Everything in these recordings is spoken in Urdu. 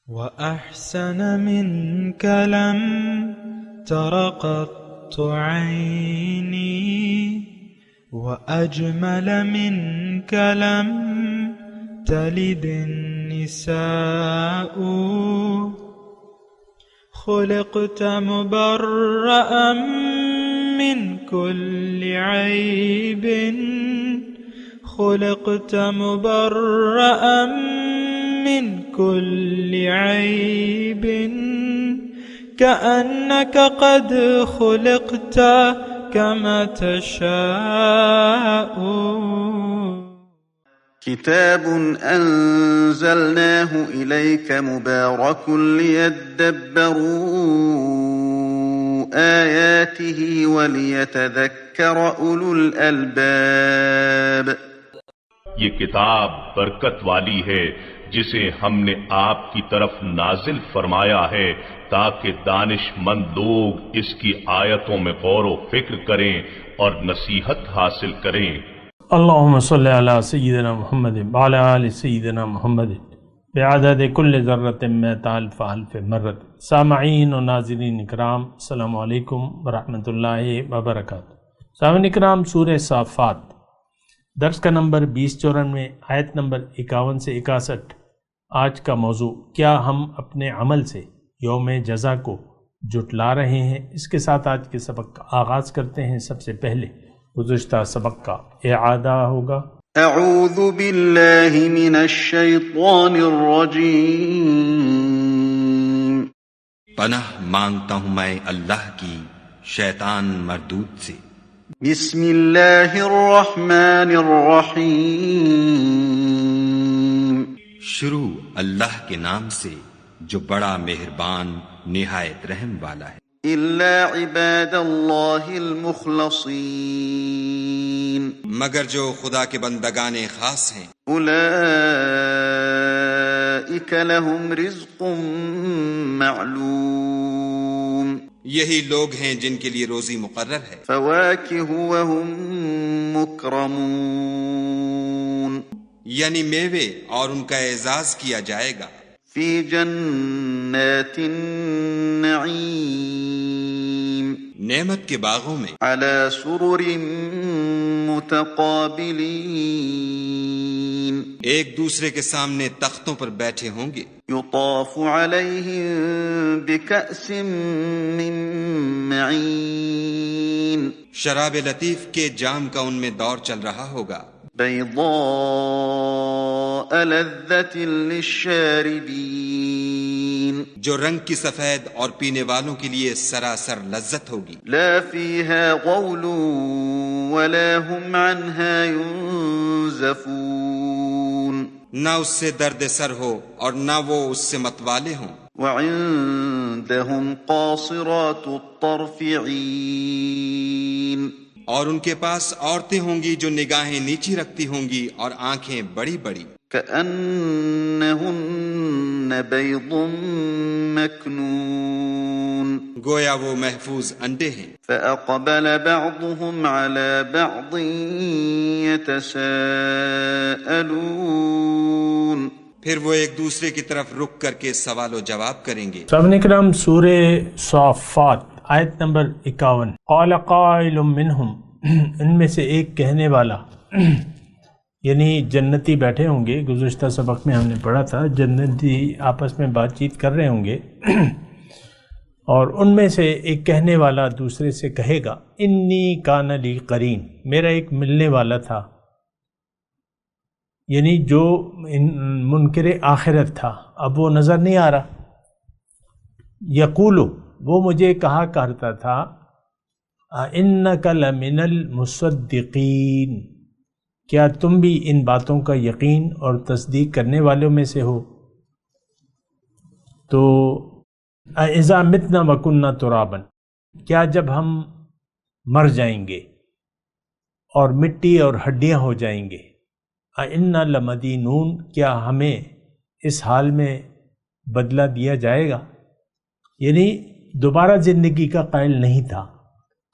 وأحسن منك لم تر قط عيني وأجمل منك لم تلد النساء خلقت مبرأ من كل عيب خلقت مبرأ من كل عيب كأنك قد خلقت كما تشاء. كتاب أنزلناه إليك مبارك ليدبروا آياته وليتذكر أولو الألباب. یہ کتاب برکت والی ہے جسے ہم نے آپ کی طرف نازل فرمایا ہے تاکہ دانش مند لوگ اس کی آیتوں میں غور و فکر کریں اور نصیحت حاصل کریں. اللہم صلی علی سیدنا محمد وعلی آل سیدنا محمد بعدد کل ذرۃ مئۃ الف الف مرۃ. سامعین و ناظرین اکرام، السلام علیکم ورحمۃ اللہ وبرکاتہ. سامعین اکرام، سورہ صافات درس کا نمبر 2094، آیت نمبر 51 سے 61. آج کا موضوع، کیا ہم اپنے عمل سے یوم جزا کو جھٹلا رہے ہیں؟ اس کے ساتھ آج کے سبق کا آغاز کرتے ہیں. سب سے پہلے گزشتہ سبق کا اعادہ ہوگا. اعوذ باللہ من الشیطان الرجیم. پناہ مانگتا ہوں میں اللہ کی شیطان مردود سے. بسم اللہ الرحمن الرحیم. شروع اللہ کے نام سے جو بڑا مہربان نہایت رحم والا ہے. الا عباد اللہ المخلصین. مگر جو خدا کے بندگان خاص ہیں. اولئک لهم رزق معلوم. یہی لوگ ہیں جن کے لیے روزی مقرر ہے. فواکہ وهم مکرمون. یعنی میوے اور ان کا اعزاز کیا جائے گا. فی جنات النعیم. نعمت کے باغوں میں. علی سرر متقابلین. ایک دوسرے کے سامنے تختوں پر بیٹھے ہوں گے. یطاف علیہم بکأس من معین. شراب لطیف کے جام کا ان میں دور چل رہا ہوگا. بیضاء لذۃ للشاربین. جو رنگ کی سفید اور پینے والوں کے لیے سراسر لذت ہوگی. لا فیہا غول ولا هم عنها ينزفون. نہ اس سے درد سر ہو اور نہ وہ اس سے متوالے ہوں. وعندهم قاصرات الطرف عین. اور ان کے پاس عورتیں ہوں گی جو نگاہیں نیچی رکھتی ہوں گی اور آنکھیں بڑی بڑی. کأنہن بیض مکنون. گویا وہ محفوظ انڈے ہیں. فأقبل بعضهم على بعض يتساءلون. پھر وہ ایک دوسرے کی طرف رک کر کے سوال و جواب کریں گے. سامعین اکرام، سورہ صافات آیت نمبر 51. قال قائل منہم، ان میں سے ایک کہنے والا، یعنی جنتی بیٹھے ہوں گے. گزشتہ سبق میں ہم نے پڑھا تھا جنتی آپس میں بات چیت کر رہے ہوں گے اور ان میں سے ایک کہنے والا دوسرے سے کہے گا، انی کان لی قرین، میرا ایک ملنے والا تھا، یعنی جو منکر آخرت تھا، اب وہ نظر نہیں آ رہا. یقولو، وہ مجھے کہا کرتا تھا، اِنَّكَ لَمِنَ الْمُصَدِّقِينَ، کیا تم بھی ان باتوں کا یقین اور تصدیق کرنے والوں میں سے ہو؟ تو اِذَا مِتْنَا وَكُنَّا تُرَابًا، کیا جب ہم مر جائیں گے اور مٹی اور ہڈیاں ہو جائیں گے، اِنَّا لَمَدِينُونَ، کیا ہمیں اس حال میں بدلہ دیا جائے گا؟ یعنی دوبارہ زندگی کا قائل نہیں تھا.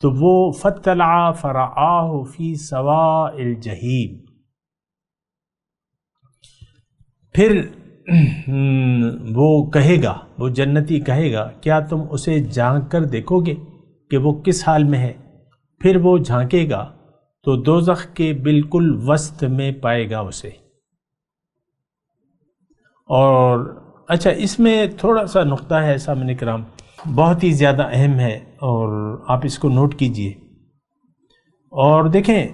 تو وہ فَاطَّلَعَ فَرَآهُ فِي سَوَاءِ الْجَحِيمِ، پھر وہ کہے گا، وہ جنتی کہے گا کیا تم اسے جھانک کر دیکھو گے کہ وہ کس حال میں ہے؟ پھر وہ جھانکے گا تو دوزخ کے بالکل وسط میں پائے گا اسے۔ اور اچھا، اس میں تھوڑا سا نقطہ ہے سامعین کرام، بہت ہی زیادہ اہم ہے اور آپ اس کو نوٹ کیجئے۔ اور دیکھیں،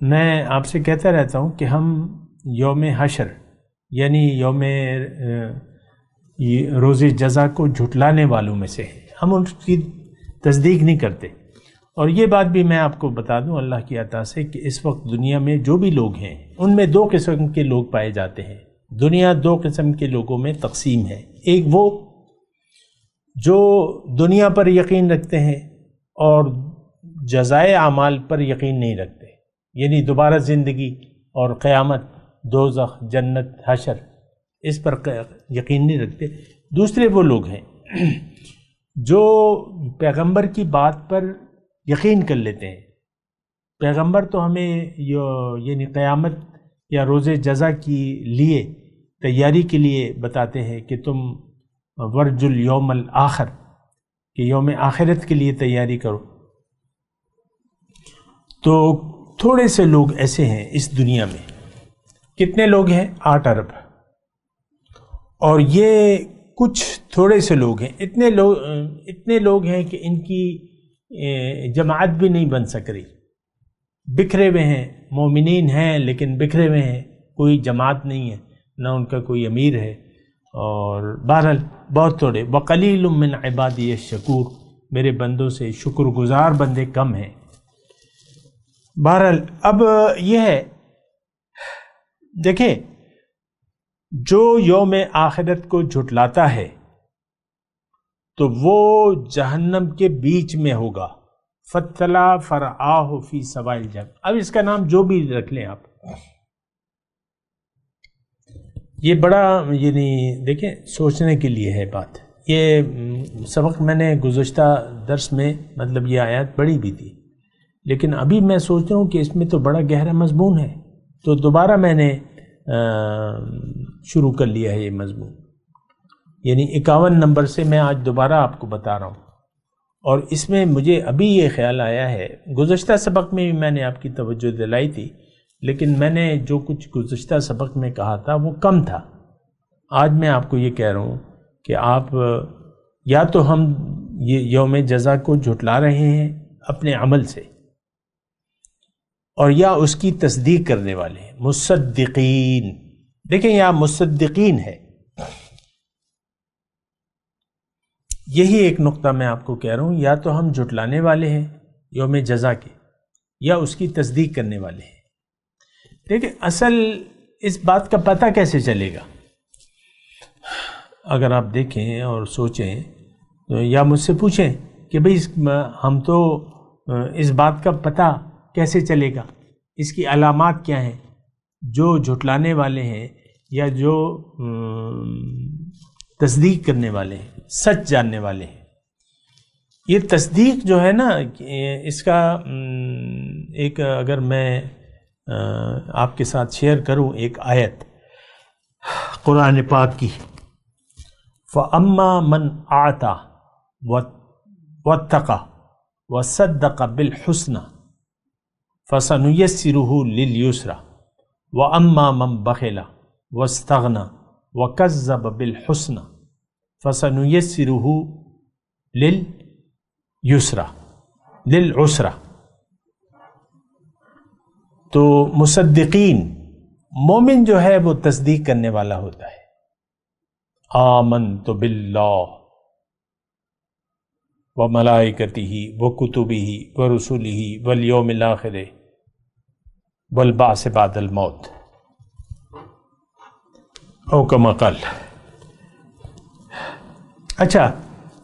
میں آپ سے کہتا رہتا ہوں کہ ہم یوم حشر یعنی یوم روز جزا کو جھٹلانے والوں میں سے ہیں، ہم ان کی تصدیق نہیں کرتے۔ اور یہ بات بھی میں آپ کو بتا دوں اللہ کی عطا سے کہ اس وقت دنیا میں جو بھی لوگ ہیں ان میں دو قسم کے لوگ پائے جاتے ہیں۔ دنیا دو قسم کے لوگوں میں تقسیم ہے، ایک وہ جو دنیا پر یقین رکھتے ہیں اور جزائے اعمال پر یقین نہیں رکھتے، یعنی دوبارہ زندگی اور قیامت، دوزخ، جنت، حشر، اس پر یقین نہیں رکھتے۔ دوسرے وہ لوگ ہیں جو پیغمبر کی بات پر یقین کر لیتے ہیں۔ پیغمبر تو ہمیں یعنی قیامت یا روز جزا کی لیے تیاری کے لیے بتاتے ہیں کہ تم ورج الیوم الآخر، کہ یوم آخرت کے لیے تیاری کرو۔ تو تھوڑے سے لوگ ایسے ہیں اس دنیا میں۔ کتنے لوگ ہیں؟ 8 ارب۔ اور یہ کچھ تھوڑے سے لوگ ہیں، اتنے لوگ ہیں کہ ان کی جماعت بھی نہیں بن سک رہی، بکھرے ہوئے ہیں، مومنین ہیں لیکن بکھرے ہوئے ہیں، کوئی جماعت نہیں ہے، نہ ان کا کوئی امیر ہے۔ اور بہرحال بہت تھوڑے، وقلیل من عبادی الشکور، میرے بندوں سے شکر گزار بندے کم ہیں۔ بہرحال اب یہ ہے، دیکھیں، جو یوم آخرت کو جھٹلاتا ہے تو وہ جہنم کے بیچ میں ہوگا۔ فَتَّلَا فَرْعَاهُ فِي سَوَائِ الْجَحِيمِ۔ اب اس کا نام جو بھی رکھ لیں آپ، یہ بڑا یعنی دیکھیں سوچنے کے لیے ہے بات۔ یہ سبق میں نے گزشتہ درس میں مطلب یہ آیات پڑھی بھی تھی، لیکن ابھی میں سوچ رہا ہوں کہ اس میں تو بڑا گہرا مضمون ہے، تو دوبارہ میں نے شروع کر لیا ہے یہ مضمون، یعنی 51 نمبر سے میں آج دوبارہ آپ کو بتا رہا ہوں۔ اور اس میں مجھے ابھی یہ خیال آیا ہے، گزشتہ سبق میں بھی میں نے آپ کی توجہ دلائی تھی، لیکن میں نے جو کچھ گزشتہ سبق میں کہا تھا وہ کم تھا۔ آج میں آپ کو یہ کہہ رہا ہوں کہ آپ یا تو ہم یہ یوم جزا کو جھٹلا رہے ہیں اپنے عمل سے، اور یا اس کی تصدیق کرنے والے ہیں، مصدقین۔ دیکھیں یہاں مصدقین ہے، یہی ایک نقطہ میں آپ کو کہہ رہا ہوں، یا تو ہم جھٹلانے والے ہیں یوم جزا کے، یا اس کی تصدیق کرنے والے ہیں۔ دیکھیں اصل اس بات کا پتہ کیسے چلے گا؟ اگر آپ دیکھیں اور سوچیں تو یا مجھ سے پوچھیں کہ بھئی ہم تو اس بات کا پتہ کیسے چلے گا، اس کی علامات کیا ہیں؟ جو جھٹلانے والے ہیں یا جو تصدیق کرنے والے ہیں، سچ جاننے والے ہیں، یہ تصدیق جو ہے نا، اس کا ایک اگر میں آپ کے ساتھ شیئر کروں ایک آیت قرآن پاک کی، فَأَمَّا مَنْ أَعْطَى وَاتَّقَى وَصَدَّقَ بِالْحُسْنَى فَسَنُيَسِّرُهُ لِلْيُسْرَى وَأَمَّا مَنْ بَخِلَ وَاسْتَغْنَى وَكَذَّبَ بِالْحُسْنَى فَسَنُيَسِّرُهُ لِلْعُسْرَى۔ تو مصدقین، مومن جو ہے وہ تصدیق کرنے والا ہوتا ہے، آمنت باللہ وملائکتہ وکتبہ ورسلہ والیوم الآخر والبعث بعد الموت، او کما قال۔ اچھا،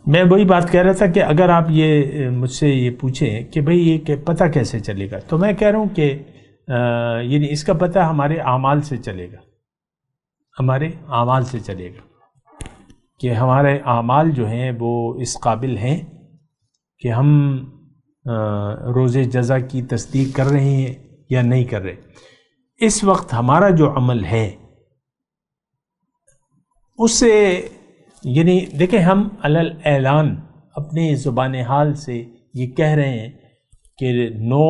میں وہی بات کہہ رہا تھا کہ اگر آپ یہ مجھ سے یہ پوچھیں کہ بھئی یہ کہ پتہ کیسے چلے گا، تو میں کہہ رہا ہوں کہ یعنی اس کا پتہ ہمارے اعمال سے چلے گا، ہمارے اعمال سے چلے گا کہ ہمارے اعمال جو ہیں وہ اس قابل ہیں کہ ہم روز جزا کی تصدیق کر رہے ہیں یا نہیں کر رہے۔ اس وقت ہمارا جو عمل ہے اس سے یعنی دیکھیں ہم علل اعلان اپنے زبان حال سے یہ کہہ رہے ہیں کہ نو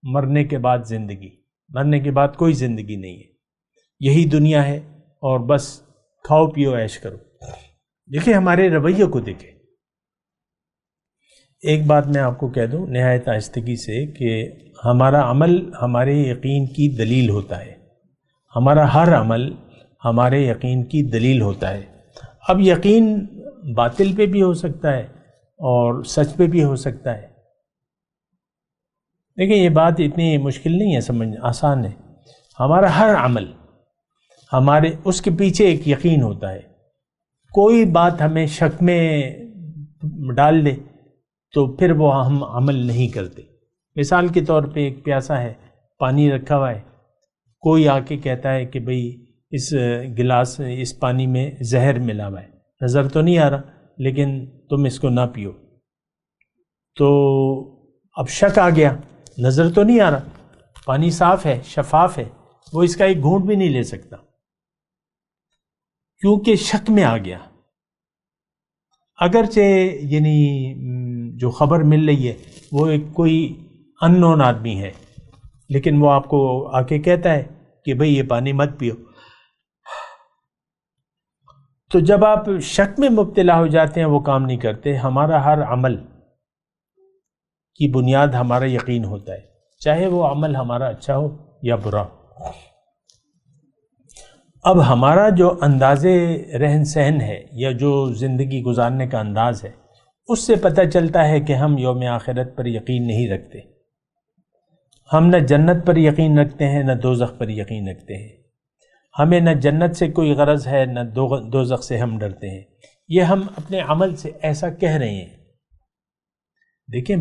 مرنے کے بعد زندگی، مرنے کے بعد کوئی زندگی نہیں ہے، یہی دنیا ہے اور بس کھاؤ پیو عیش کرو۔ دیکھیں ہمارے رویے کو دیکھیں۔ ایک بات میں آپ کو کہہ دوں نہایت آہستگی سے کہ ہمارا عمل ہمارے یقین کی دلیل ہوتا ہے، ہمارا ہر عمل ہمارے یقین کی دلیل ہوتا ہے۔ اب یقین باطل پہ بھی ہو سکتا ہے اور سچ پہ بھی ہو سکتا ہے۔ دیکھیں یہ بات اتنی مشکل نہیں ہے سمجھنا، آسان ہے۔ ہمارا ہر عمل ہمارے اس کے پیچھے ایک یقین ہوتا ہے۔ کوئی بات ہمیں شک میں ڈال دے تو پھر وہ ہم عمل نہیں کرتے۔ مثال کے طور پہ ایک پیاسا ہے، پانی رکھا ہوا ہے، کوئی آ کے کہتا ہے کہ بھئی اس گلاس اس پانی میں زہر ملا ہوا ہے، نظر تو نہیں آ رہا لیکن تم اس کو نہ پیو۔ تو اب شک آ گیا، نظر تو نہیں آ رہا، پانی صاف ہے، شفاف ہے، وہ اس کا ایک گھونٹ بھی نہیں لے سکتا کیونکہ شک میں آ گیا۔ اگرچہ یعنی جو خبر مل رہی ہے وہ ایک کوئی ان نون آدمی ہے، لیکن وہ آپ کو آ کے کہتا ہے کہ بھئی یہ پانی مت پیو۔ تو جب آپ شک میں مبتلا ہو جاتے ہیں وہ کام نہیں کرتے۔ ہمارا ہر عمل کی بنیاد ہمارا یقین ہوتا ہے، چاہے وہ عمل ہمارا اچھا ہو یا برا ہو۔ اب ہمارا جو انداز رہن سہن ہے یا جو زندگی گزارنے کا انداز ہے اس سے پتہ چلتا ہے کہ ہم یوم آخرت پر یقین نہیں رکھتے۔ ہم نہ جنت پر یقین رکھتے ہیں نہ دوزخ پر یقین رکھتے ہیں۔ ہمیں نہ جنت سے کوئی غرض ہے نہ دوزخ سے ہم ڈرتے ہیں۔ یہ ہم اپنے عمل سے ایسا کہہ رہے ہیں۔ دیکھیں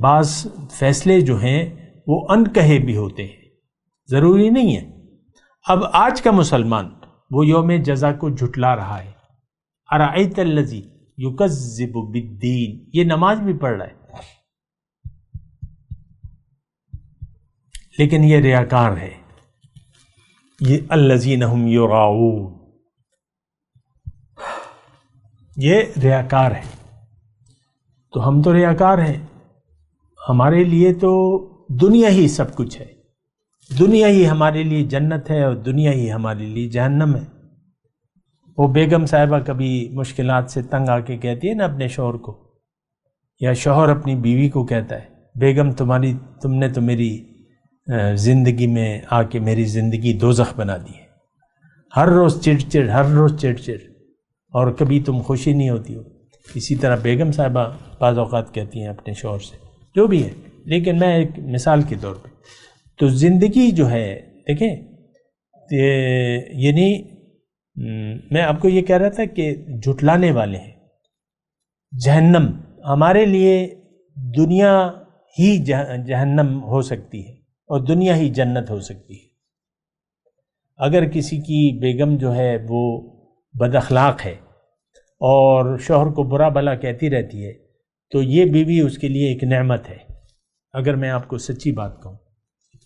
بعض فیصلے جو ہیں وہ ان کہے بھی ہوتے ہیں، ضروری نہیں ہے۔ اب آج کا مسلمان وہ یوم جزا کو جھٹلا رہا ہے۔ ارأیت الذی یکذب بالدین، یہ نماز بھی پڑھ رہا ہے لیکن یہ ریاکار ہے۔ یہ الذین ہم یراؤون، یہ ریاکار ہے۔ تو ہم تو ریاکار ہیں، ہمارے لیے تو دنیا ہی سب کچھ ہے، دنیا ہی ہمارے لیے جنت ہے اور دنیا ہی ہمارے لیے جہنم ہے۔ وہ بیگم صاحبہ کبھی مشکلات سے تنگ آ کے کہتی ہے نا اپنے شوہر کو، یا شوہر اپنی بیوی کو کہتا ہے بیگم تم نے تو میری زندگی میں آ کے میری زندگی دوزخ بنا دی ہے، ہر روز چڑ چڑ، ہر روز چڑ چڑ، اور کبھی تم خوشی نہیں ہوتی ہو۔ اسی طرح بیگم صاحبہ بعض اوقات کہتی ہیں اپنے شوہر سے، جو بھی ہے، لیکن میں ایک مثال کے طور پہ۔ تو زندگی جو ہے دیکھیں، یعنی میں آپ کو یہ کہہ رہا تھا کہ جھٹلانے والے ہیں۔ جہنم ہمارے لیے دنیا ہی جہنم ہو سکتی ہے اور دنیا ہی جنت ہو سکتی ہے۔ اگر کسی کی بیگم جو ہے وہ بد اخلاق ہے اور شوہر کو برا بھلا کہتی رہتی ہے تو یہ بیوی اس کے لیے ایک نعمت ہے، اگر میں آپ کو سچی بات کہوں۔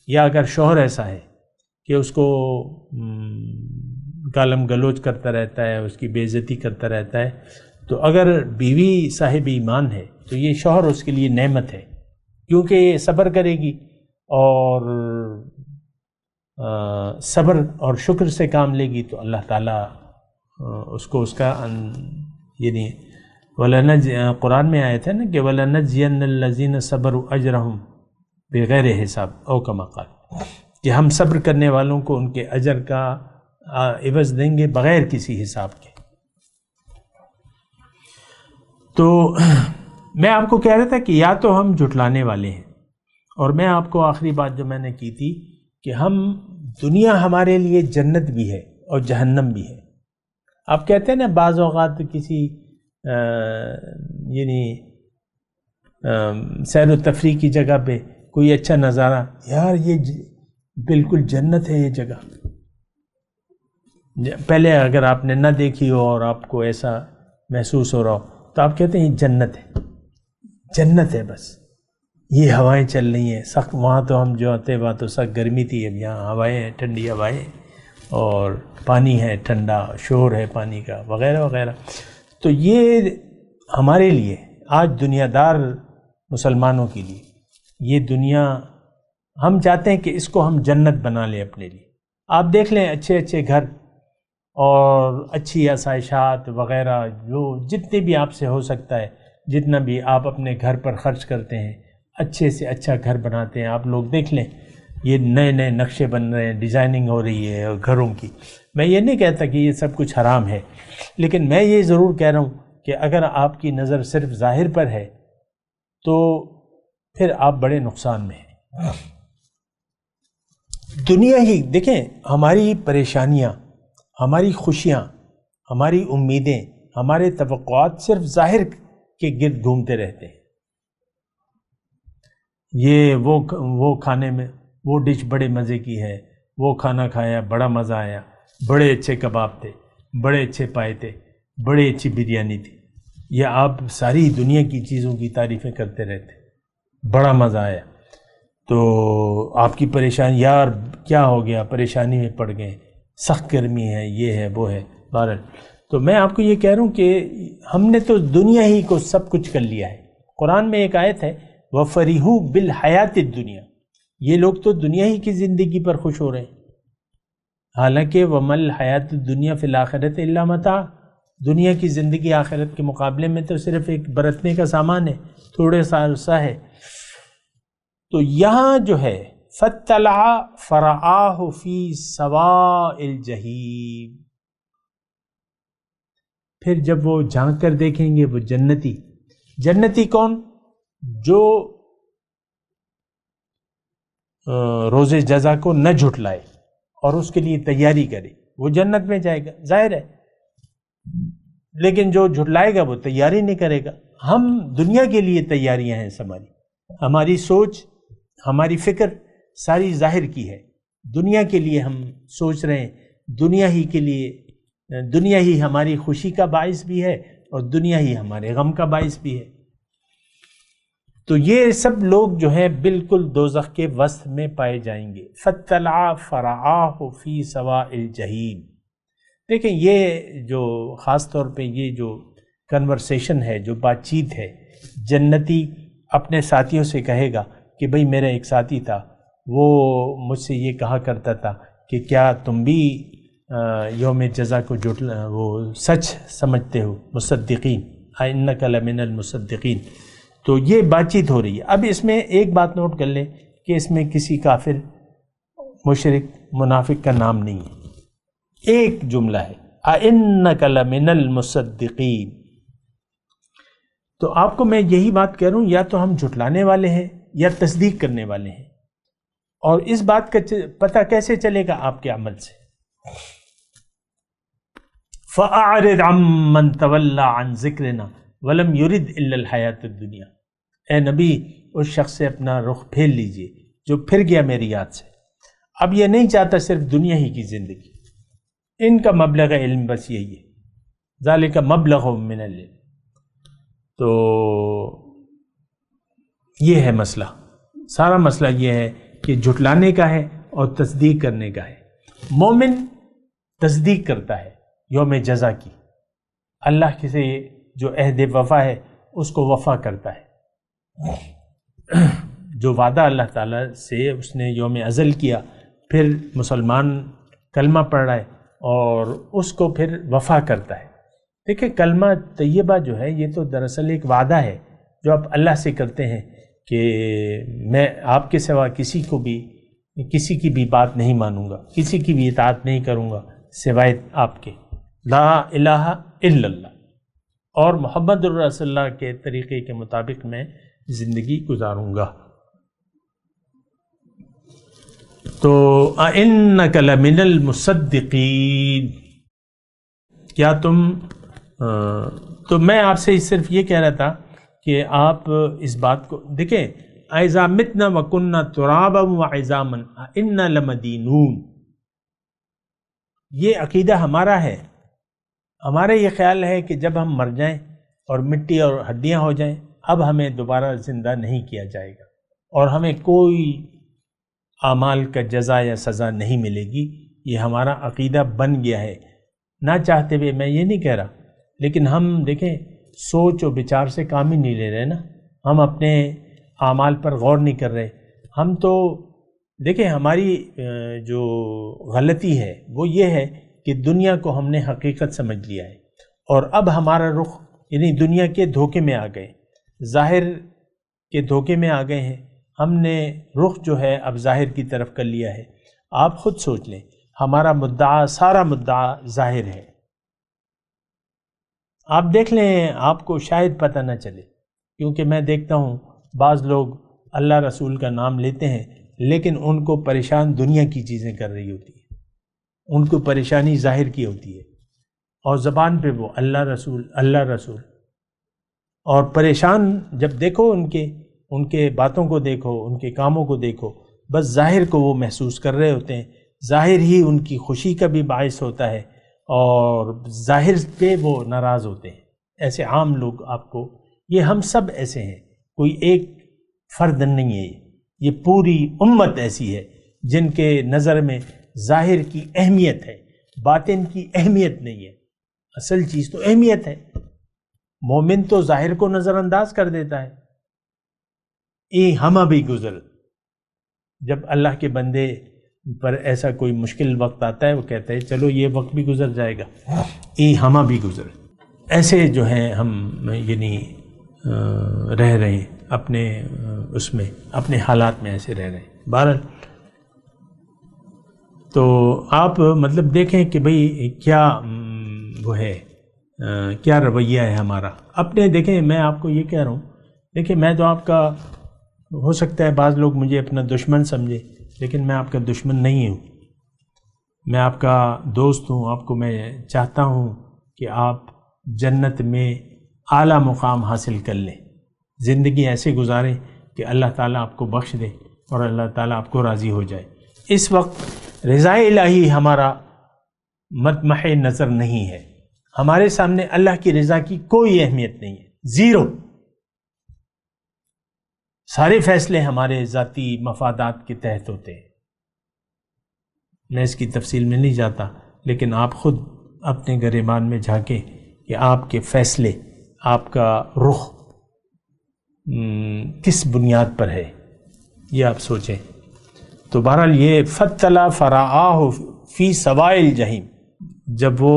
یا اگر شوہر ایسا ہے کہ اس کو گالم گلوچ کرتا رہتا ہے، اس کی بے عزتی کرتا رہتا ہے، تو اگر بیوی صاحب ایمان ہے تو یہ شوہر اس کے لیے نعمت ہے، کیونکہ یہ صبر کرے گی اور صبر اور شکر سے کام لے گی تو اللہ تعالیٰ اس کو اس کا یعنی قرآن میں آیا تھا نا کہ وَلَنَجْزِيَنَّ الَّذِينَ صَبَرُوا أَجْرَهُمْ بغیر حساب او کما قال، کہ ہم صبر کرنے والوں کو ان کے اجر کا عوض دیں گے بغیر کسی حساب کے۔ تو میں آپ کو کہہ رہا تھا کہ یا تو ہم جھٹلانے والے ہیں، اور میں آپ کو آخری بات جو میں نے کی تھی کہ ہم دنیا ہمارے لیے جنت بھی ہے اور جہنم بھی ہے۔ آپ کہتے ہیں نا بعض اوقات کسی یعنی سیر و تفریح کی جگہ پہ کوئی اچھا نظارہ، یار یہ بالکل جنت ہے یہ جگہ۔ پہلے اگر آپ نے نہ دیکھی ہو اور آپ کو ایسا محسوس ہو رہا ہو تو آپ کہتے ہیں یہ جنت ہے، جنت ہے بس۔ یہ ہوائیں چل رہی ہیں سخت، وہاں تو ہم جو آتے وہاں تو سخت گرمی تھی، اب یہاں ہوائیں ہیں، ٹھنڈی ہوائیں، اور پانی ہے ٹھنڈا، شور ہے پانی کا وغیرہ وغیرہ. تو یہ ہمارے لیے آج دنیا دار مسلمانوں کے لیے یہ دنیا ہم چاہتے ہیں کہ اس کو ہم جنت بنا لیں اپنے لیے. آپ دیکھ لیں اچھے اچھے گھر اور اچھی آسائشات وغیرہ، جو جتنے بھی آپ سے ہو سکتا ہے، جتنا بھی آپ اپنے گھر پر خرچ کرتے ہیں، اچھے سے اچھا گھر بناتے ہیں. آپ لوگ دیکھ لیں یہ نئے نئے نقشے بن رہے ہیں، ڈیزائننگ ہو رہی ہے گھروں کی. میں یہ نہیں کہتا کہ یہ سب کچھ حرام ہے، لیکن میں یہ ضرور کہہ رہا ہوں کہ اگر آپ کی نظر صرف ظاہر پر ہے تو پھر آپ بڑے نقصان میں ہیں. دنیا ہی دیکھیں، ہماری پریشانیاں، ہماری خوشیاں، ہماری امیدیں، ہمارے توقعات صرف ظاہر کے گرد گھومتے رہتے ہیں. یہ وہ کھانے میں وہ ڈش بڑے مزے کی ہے، وہ کھانا کھایا بڑا مزہ آیا، بڑے اچھے کباب تھے، بڑے اچھے پائے تھے، بڑی اچھی بریانی تھی. یہ آپ ساری دنیا کی چیزوں کی تعریفیں کرتے رہتے، بڑا مزہ آیا. تو آپ کی پریشانی، یار کیا ہو گیا، پریشانی میں پڑ گئے، سخت گرمی ہے، یہ ہے وہ ہے. بہرحال تو میں آپ کو یہ کہہ رہا ہوں کہ ہم نے تو دنیا ہی کو سب کچھ کر لیا ہے. قرآن میں ایک آیت ہے وَفَرِحُوا بِالْحَيَاةِ الدُّنْيَا، یہ لوگ تو دنیا ہی کی زندگی پر خوش ہو رہے ہیں، حالانکہ وَمَا الْحَيَاةُ الدُّنْيَا فِي الْآخِرَةِ إِلَّا مَتَاعٌ، دنیا کی زندگی آخرت کے مقابلے میں تو صرف ایک برتنے کا سامان ہے، تھوڑے سا عرصہ ہے. تو یہاں جو ہے فَاتَّلَعَ فَرَآهُ فِي سَوَاءِ الْجَحِيمِ، پھر جب وہ جھانک کر دیکھیں گے وہ جنتی. جنتی کون؟ جو روز جزا کو نہ جھٹلائے اور اس کے لیے تیاری کرے، وہ جنت میں جائے گا، ظاہر ہے. لیکن جو جھٹلائے گا وہ تیاری نہیں کرے گا. ہم دنیا کے لیے تیاریاں ہیں، ہماری سوچ، ہماری فکر ساری ظاہر کی ہے. دنیا کے لیے ہم سوچ رہے ہیں، دنیا ہی کے لیے، دنیا ہی ہماری خوشی کا باعث بھی ہے اور دنیا ہی ہمارے غم کا باعث بھی ہے. تو یہ سب لوگ جو ہیں بالکل دوزخ کے وسط میں پائے جائیں گے. فَاتَّلَعَ فَرَآهُ فِي سَوَاءِ الْجَحِيمِ. دیکھیں یہ جو خاص طور پہ یہ جو کنورسیشن ہے، جو بات چیت ہے، جنتی اپنے ساتھیوں سے کہے گا کہ بھئی میرا ایک ساتھی تھا، وہ مجھ سے یہ کہا کرتا تھا کہ کیا تم بھی یوم جزا کو وہ سچ سمجھتے ہو، مصدقین، اِنَّكَ لَمِنَ الْمُصَدِّقِينَ. تو یہ بات چیت ہو رہی ہے. اب اس میں ایک بات نوٹ کر لیں کہ اس میں کسی کافر، مشرک، منافق کا نام نہیں ہے، ایک جملہ ہے اِنَّكَ لَمِنَ الْمُصَدِّقِينَ. تو آپ کو میں یہی بات کہہ رہا ہوں، یا تو ہم جھٹلانے والے ہیں یا تصدیق کرنے والے ہیں. اور اس بات کا پتہ کیسے چلے گا؟ آپ کے عمل سے. فَأَعْرِضْ عَمَّنْ تَوَلَّى عَنْ ذِكْرِنَا وَلَمْ يُرِدْ إِلَّا الْحَيَاةَ الدُّنْيَا. اے نبی اس شخص سے اپنا رخ پھیر لیجئے جو پھر گیا میری یاد سے، اب یہ نہیں چاہتا صرف دنیا ہی کی زندگی. ان کا مبلغ علم بس یہی ہے، ذالک مبلغ من العلم. تو یہ ہے مسئلہ، سارا مسئلہ یہ ہے کہ جھٹلانے کا ہے اور تصدیق کرنے کا ہے. مومن تصدیق کرتا ہے یوم جزا کی، اللہ کے سے جو عہد وفا ہے اس کو وفا کرتا ہے. جو وعدہ اللہ تعالیٰ سے اس نے یوم ازل کیا، پھر مسلمان کلمہ پڑھ رہا ہے اور اس کو پھر وفا کرتا ہے. دیکھیں کلمہ طیبہ جو ہے یہ تو دراصل ایک وعدہ ہے جو آپ اللہ سے کرتے ہیں کہ میں آپ کے سوا کسی کی بھی بات نہیں مانوں گا، کسی کی بھی اطاعت نہیں کروں گا سوائے آپ کے، لا الہ الا اللہ، اور محمد رسول اللہ کے طریقے کے مطابق میں زندگی گزاروں گا. تو اِنَّكَ لَمِنَ الْمُصَدِّقِينَ، کیا تم تو میں آپ سے صرف یہ کہہ رہا تھا کہ آپ اس بات کو دیکھیں، اِذَا مِتْنَا وَكُنَّا تُرَابًا وَعِظَامًا اِنَّا لَمَدِينُونَ. یہ عقیدہ ہمارا ہے، ہمارا یہ خیال ہے کہ جب ہم مر جائیں اور مٹی اور ہڈیاں ہو جائیں اب ہمیں دوبارہ زندہ نہیں کیا جائے گا. اور ہمیں کوئی اعمال کا جزا یا سزا نہیں ملے گی. یہ ہمارا عقیدہ بن گیا ہے نہ چاہتے ہوئے. میں یہ نہیں کہہ رہا، لیکن ہم دیکھیں سوچ و بچار سے کام ہی نہیں لے رہے نا. ہم اپنے اعمال پر غور نہیں کر رہے. ہم تو دیکھیں ہماری جو غلطی ہے وہ یہ ہے کہ دنیا کو ہم نے حقیقت سمجھ لیا ہے، اور اب ہمارا رخ یعنی دنیا کے دھوکے میں آ گئے، ظاہر کے دھوکے میں آ گئے ہیں. ہم نے رخ جو ہے اب ظاہر کی طرف کر لیا ہے. آپ خود سوچ لیں، ہمارا مدعا سارا مدعا ظاہر ہے. آپ دیکھ لیں، آپ کو شاید پتہ نہ چلے، کیونکہ میں دیکھتا ہوں بعض لوگ اللہ رسول کا نام لیتے ہیں لیکن ان کو پریشان دنیا کی چیزیں کر رہی ہوتی ہیں، ان کو پریشانی ظاہر کی ہوتی ہے، اور زبان پہ وہ اللہ رسول اللہ رسول. اور پریشان جب دیکھو ان کے باتوں کو دیکھو، ان کے کاموں کو دیکھو، بس ظاہر کو وہ محسوس کر رہے ہوتے ہیں. ظاہر ہی ان کی خوشی کا بھی باعث ہوتا ہے اور ظاہر پہ وہ ناراض ہوتے ہیں. ایسے عام لوگ آپ کو، یہ ہم سب ایسے ہیں، کوئی ایک فرد نہیں ہے. یہ پوری امت ایسی ہے جن کے نظر میں ظاہر کی اہمیت ہے، باطن کی اہمیت نہیں ہے. اصل چیز تو اہمیت ہے. مومن تو ظاہر کو نظر انداز کر دیتا ہے. ہم بھی گزر، جب اللہ کے بندے پر ایسا کوئی مشکل وقت آتا ہے وہ کہتا ہے چلو یہ وقت بھی گزر جائے گا، ہم بھی گزر. ایسے جو ہیں ہم یعنی رہ رہے ہیں اپنے اس میں، اپنے حالات میں ایسے رہ رہے ہیں. بہرحال تو آپ مطلب دیکھیں کہ بھئی کیا وہ ہے، کیا رویہ ہے ہمارا اپنے. دیکھیں میں آپ کو یہ کہہ رہا ہوں، دیکھیں میں تو آپ کا، ہو سکتا ہے بعض لوگ مجھے اپنا دشمن سمجھے، لیکن میں آپ کا دشمن نہیں ہوں. میں آپ کا دوست ہوں. آپ کو میں چاہتا ہوں کہ آپ جنت میں اعلیٰ مقام حاصل کر لیں، زندگی ایسے گزاریں کہ اللہ تعالیٰ آپ کو بخش دے اور اللہ تعالیٰ آپ کو راضی ہو جائے. اس وقت رضا الہی ہمارا مطمح نظر نہیں ہے. ہمارے سامنے اللہ کی رضا کی کوئی اہمیت نہیں ہے، زیرو. سارے فیصلے ہمارے ذاتی مفادات کے تحت ہوتے ہیں. میں اس کی تفصیل میں نہیں جاتا، لیکن آپ خود اپنے گریبان میں جھانکیں کہ آپ کے فیصلے، آپ کا رخ کس بنیاد پر ہے، یہ آپ سوچیں. تو بہرحال یہ فَاطَّلَعَ فَرَآهُ فِي سَوَاءِ الْجَحِيمِ، جب وہ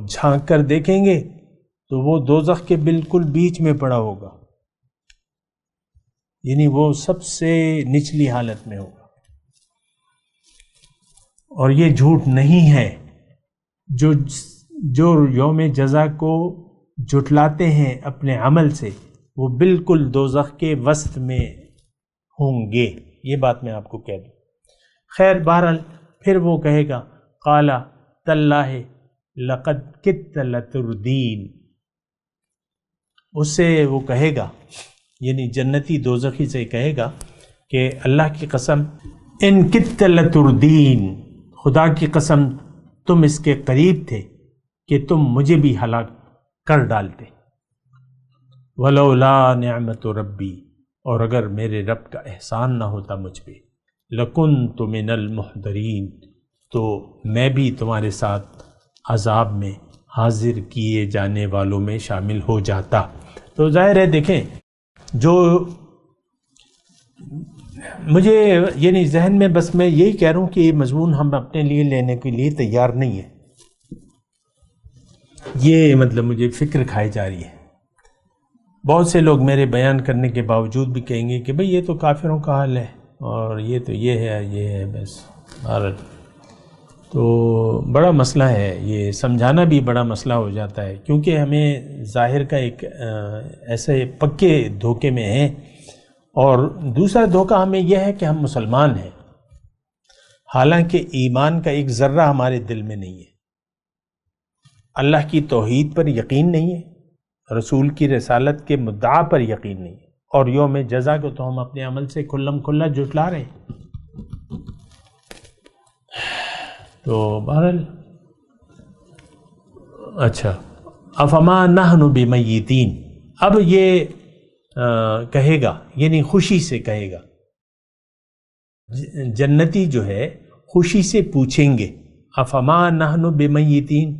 جھانک کر دیکھیں گے تو وہ دوزخ کے بالکل بیچ میں پڑا ہوگا، یعنی وہ سب سے نچلی حالت میں ہوگا. اور یہ جھوٹ نہیں ہے. جو یوم جزا کو جھٹلاتے ہیں اپنے عمل سے، وہ بالکل دوزخ کے وسط میں ہوں گے. یہ بات میں آپ کو کہہ دوں. خیر بہرحال پھر وہ کہے گا قال تاللہ لقد کدت لتردین. اس سے وہ کہے گا، یعنی جنتی دوزخی سے کہے گا کہ اللہ کی قسم ان کدت لتردین، خدا کی قسم تم اس کے قریب تھے کہ تم مجھے بھی ہلاک کر ڈالتے. ولولا نعمت ربی، اور اگر میرے رب کا احسان نہ ہوتا مجھ پہ، لکنت من المحضرین، تو میں بھی تمہارے ساتھ عذاب میں حاضر کیے جانے والوں میں شامل ہو جاتا. تو ظاہر ہے دیکھیں، جو مجھے یعنی ذہن میں بس میں یہی کہہ رہا ہوں کہ یہ مضمون ہم اپنے لیے لینے کے لیے تیار نہیں ہے. یہ مطلب مجھے فکر کھائی جا رہی ہے. بہت سے لوگ میرے بیان کرنے کے باوجود بھی کہیں گے کہ بھئی یہ تو کافروں کا حال ہے اور یہ تو یہ ہے بس. تو بڑا مسئلہ ہے، یہ سمجھانا بھی بڑا مسئلہ ہو جاتا ہے، کیونکہ ہمیں ظاہر کا ایک ایسے پکے دھوکے میں ہیں. اور دوسرا دھوکہ ہمیں یہ ہے کہ ہم مسلمان ہیں، حالانکہ ایمان کا ایک ذرہ ہمارے دل میں نہیں ہے. اللہ کی توحید پر یقین نہیں ہے، رسول کی رسالت کے مدعا پر یقین نہیں ہے، اور یوم جزا کو تو ہم اپنے عمل سے کھلم کھلا جھٹلا رہے ہیں. تو بہرحال اچھا افما نحن بمیتین. اب یہ کہے گا، یعنی خوشی سے کہے گا. جنتی جو ہے خوشی سے پوچھیں گے افما نحن بمیتین،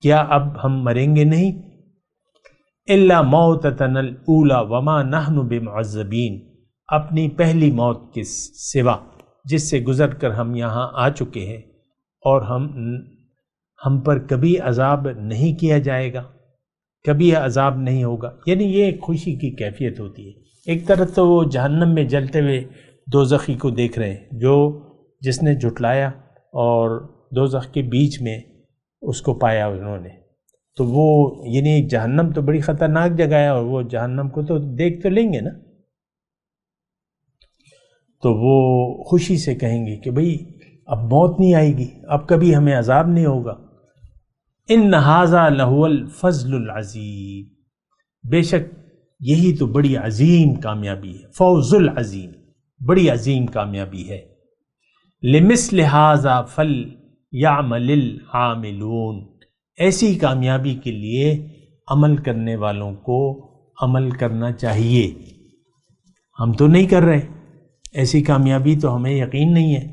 کیا اب ہم مریں گے نہیں، الا موتتنا الاولی وما نحن بمعذبین، اپنی پہلی موت کے سوا جس سے گزر کر ہم یہاں آ چکے ہیں، اور ہم پر کبھی عذاب نہیں کیا جائے گا، کبھی عذاب نہیں ہوگا. یعنی یہ ایک خوشی کی کیفیت ہوتی ہے. ایک طرف تو وہ جہنم میں جلتے ہوئے دوزخی کو دیکھ رہے ہیں، جس نے جھٹلایا اور دوزخ کے بیچ میں اس کو پایا انہوں نے، تو وہ یعنی جہنم تو بڑی خطرناک جگہ ہے، اور وہ جہنم کو تو دیکھ تو لیں گے نا، تو وہ خوشی سے کہیں گے کہ بھئی اب موت نہیں آئے گی، اب کبھی ہمیں عذاب نہیں ہوگا. ان ھذا لہو الفضل العظیم، بے شک یہی تو بڑی عظیم کامیابی ہے، فوز العظیم، بڑی عظیم کامیابی ہے. لمثل ھذا فلیعمل العاملون، ایسی کامیابی کے لیے عمل کرنے والوں کو عمل کرنا چاہیے. ہم تو نہیں کر رہے، ایسی کامیابی تو ہمیں یقین نہیں ہے،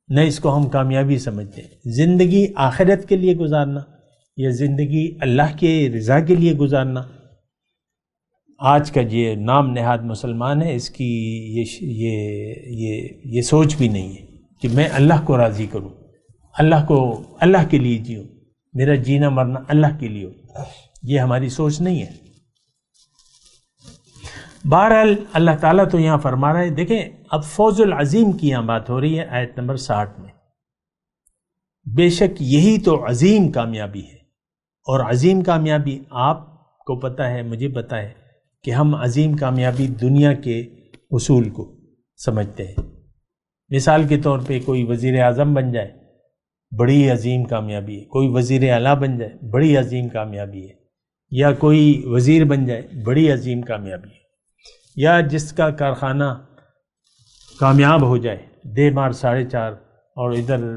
نہ اس کو ہم کامیابی سمجھتے. زندگی آخرت کے لیے گزارنا یا زندگی اللہ کے رضا کے لیے گزارنا، آج کا یہ نام نہاد مسلمان ہے، اس کی یہ سوچ بھی نہیں ہے کہ میں اللہ کو راضی کروں، اللہ کے لیے جیوں، میرا جینا مرنا اللہ کے لیے ہو. یہ ہماری سوچ نہیں ہے. بہرحال اللہ تعالیٰ تو یہاں فرما رہا ہے. دیکھیں اب فوز العظیم کی یہاں بات ہو رہی ہے آیت نمبر 60 میں. بے شک یہی تو عظیم کامیابی ہے، اور عظیم کامیابی آپ کو پتہ ہے، مجھے پتہ ہے کہ ہم عظیم کامیابی دنیا کے اصول کو سمجھتے ہیں. مثال کے طور پہ کوئی وزیر اعظم بن جائے، بڑی عظیم کامیابی ہے. کوئی وزیر اعلیٰ بن جائے، بڑی عظیم کامیابی ہے. یا کوئی وزیر بن جائے، بڑی عظیم کامیابی ہے. یا جس کا کارخانہ کامیاب ہو جائے، دے مار 4.5، اور ادھر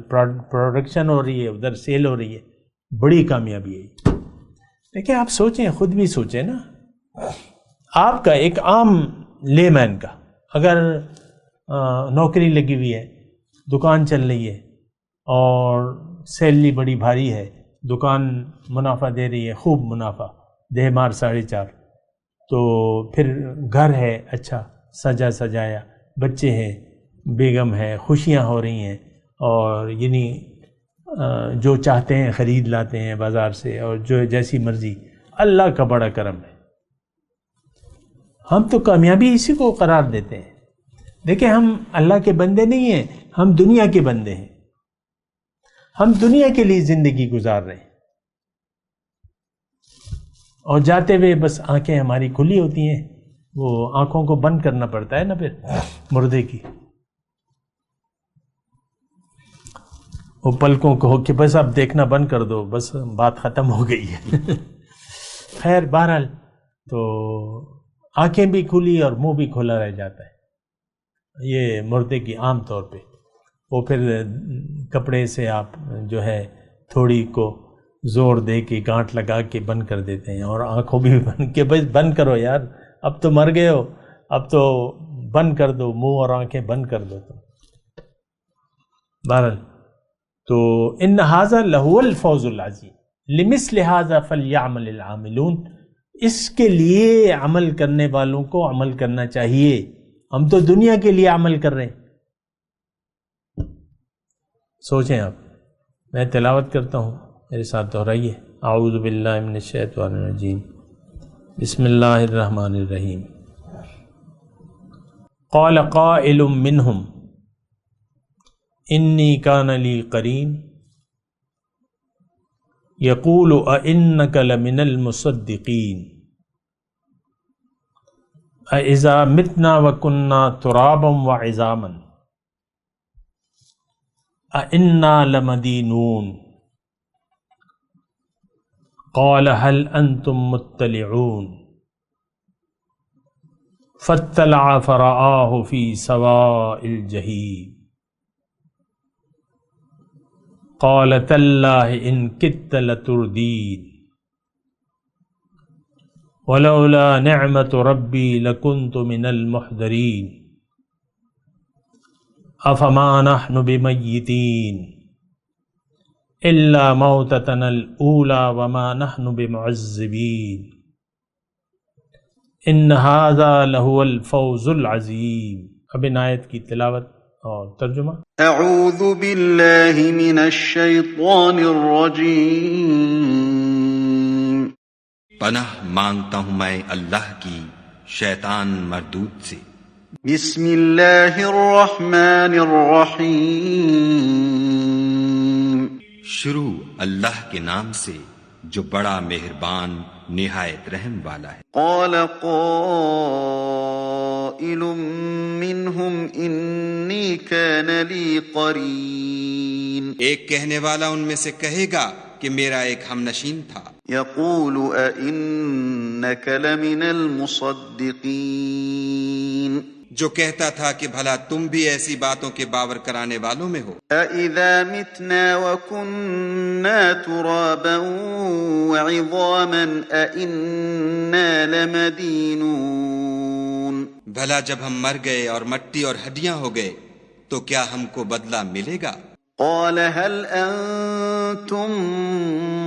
پروڈکشن ہو رہی ہے، ادھر سیل ہو رہی ہے، بڑی کامیابی ہے. دیکھیں آپ سوچیں، خود بھی سوچیں نا، آپ کا ایک عام لے مین کا اگر نوکری لگی ہوئی ہے، دکان چل رہی ہے اور سیلری بڑی بھاری ہے، دکان منافع دے رہی ہے، خوب منافع، دے مار 4.5، تو پھر گھر ہے اچھا سجا سجایا، بچے ہیں، بیگم ہے، خوشیاں ہو رہی ہیں، اور یعنی جو چاہتے ہیں خرید لاتے ہیں بازار سے، اور جو جیسی مرضی. اللہ کا بڑا کرم ہے. ہم تو کامیابی اسی کو قرار دیتے ہیں. دیکھیں ہم اللہ کے بندے نہیں ہیں، ہم دنیا کے بندے ہیں. ہم دنیا کے لیے زندگی گزار رہے ہیں، اور جاتے ہوئے بس آنکھیں ہماری کھلی ہوتی ہیں، وہ آنکھوں کو بند کرنا پڑتا ہے نا پھر مردے کی، وہ پلکوں کو کہ بس اب دیکھنا بند کر دو، بس بات ختم ہو گئی ہے. خیر بہرحال تو آنکھیں بھی کھلی اور منہ بھی کھلا رہ جاتا ہے یہ مردے کی عام طور پہ. وہ پھر کپڑے سے آپ جو ہے تھوڑی کو زور دے کے گانٹھ لگا کے بند کر دیتے ہیں، اور آنکھوں بھی بند کہ بس بند کرو یار، اب تو مر گئے ہو، اب تو بند کر دو، منہ اور آنکھیں بند کر دو. تو بہرحال تو ان ھذا لہو الفوز العظیم لمثل ھذا فلیعمل العاملون، اس کے لیے عمل کرنے والوں کو عمل کرنا چاہیے. ہم تو دنیا کے لیے عمل کر رہے ہیں. سوچیں آپ، میں تلاوت کرتا ہوں، میرے ساتھ دہرائیے. اعوذ باللہ من الشیطان الرجیم، بسم اللہ الرحمن الرحیم. قال قائل منہم انی کان لی قرین یقول ائنک لمن المصدقین اذا متنا وکنا ترابا وعظاما انا لمدینون قال هل انتم مطلعون فاطلع فرآہ فی سواء الجحیم قال تاللہ ان کدت لتردین ولولا نعمت ربی لکنت من المحضرین افما نحن بمیتین الا موتتنا الاولی وما نحن بمعذبین ان هذا لهو الفوز العظیم۔ اب ان آیت کی تلاوت اور ترجمہ۔ اعوذ باللہ من الشیطان الرجیم۔ پناہ مانگتا ہوں میں اللہ کی شیطان مردود سے۔ بسم اللہ الرحمن الرحیم۔ شروع اللہ کے نام سے جو بڑا مہربان نہایت رحم والا ہے۔ قال قائل منهم انی کان لی قرین۔ ایک کہنے والا ان میں سے کہے گا کہ میرا ایک ہم نشین تھا۔ یقول ائنک لمن المصدقین۔ جو کہتا تھا کہ بھلا تم بھی ایسی باتوں کے باور کرانے والوں میں ہو۔ اَإِذَا مِتْنَا وَكُنَّا تُرَابًا وَعِظَامًا أَإِنَّا لَمَدِينُونَ۔ بھلا جب ہم مر گئے اور مٹی اور ہڈیاں ہو گئے تو کیا ہم کو بدلہ ملے گا؟ قَالَ هَلْ أَنْتُمْ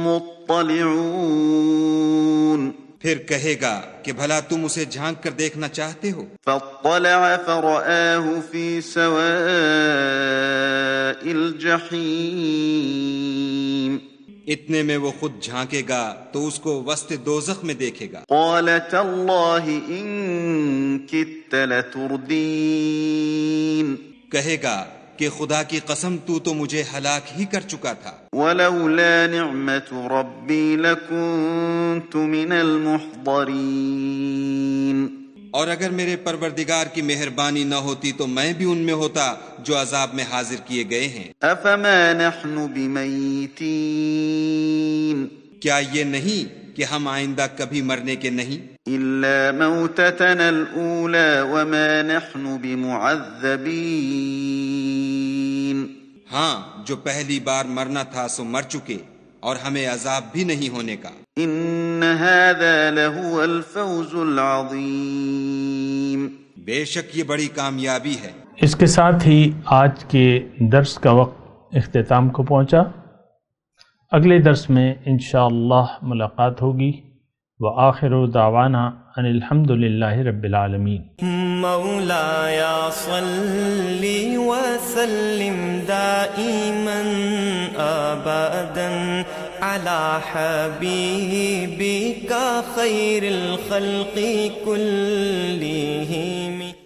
مُطَّلِعُونَ۔ پھر کہے گا کہ بھلا تم اسے جھانک کر دیکھنا چاہتے ہو؟ فاطلع فرآه في سواء الجحیم۔ اتنے میں وہ خود جھانکے گا تو اس کو وسط دوزخ میں دیکھے گا۔ قال تاللہ ان کدت لتردین۔ کہے گا کہ خدا کی قسم تو مجھے ہلاک ہی کر چکا تھا۔ ولولا نعمت ربی لکنت من المحضرین۔ اور اگر میرے پروردگار کی مہربانی نہ ہوتی تو میں بھی ان میں ہوتا جو عذاب میں حاضر کیے گئے ہیں۔ افما نحن بمیتین۔ کیا یہ نہیں کہ ہم آئندہ کبھی مرنے کے نہیں؟ الا موتتنا الاولی وما نحن بمعذبین۔ ہاں، جو پہلی بار مرنا تھا سو مر چکے اور ہمیں عذاب بھی نہیں ہونے کا۔ ان هذا لهو الفوز العظیم۔ بے شک یہ بڑی کامیابی ہے۔ اس کے ساتھ ہی آج کے درس کا وقت اختتام کو پہنچا۔ اگلے درس میں انشاءاللہ ملاقات ہوگی۔ وآخر دعوانا ان الحمد للہ رب العالمین۔ مولاي صل وسلم دائما ابدا على حبيبك خير الخلق كلهم۔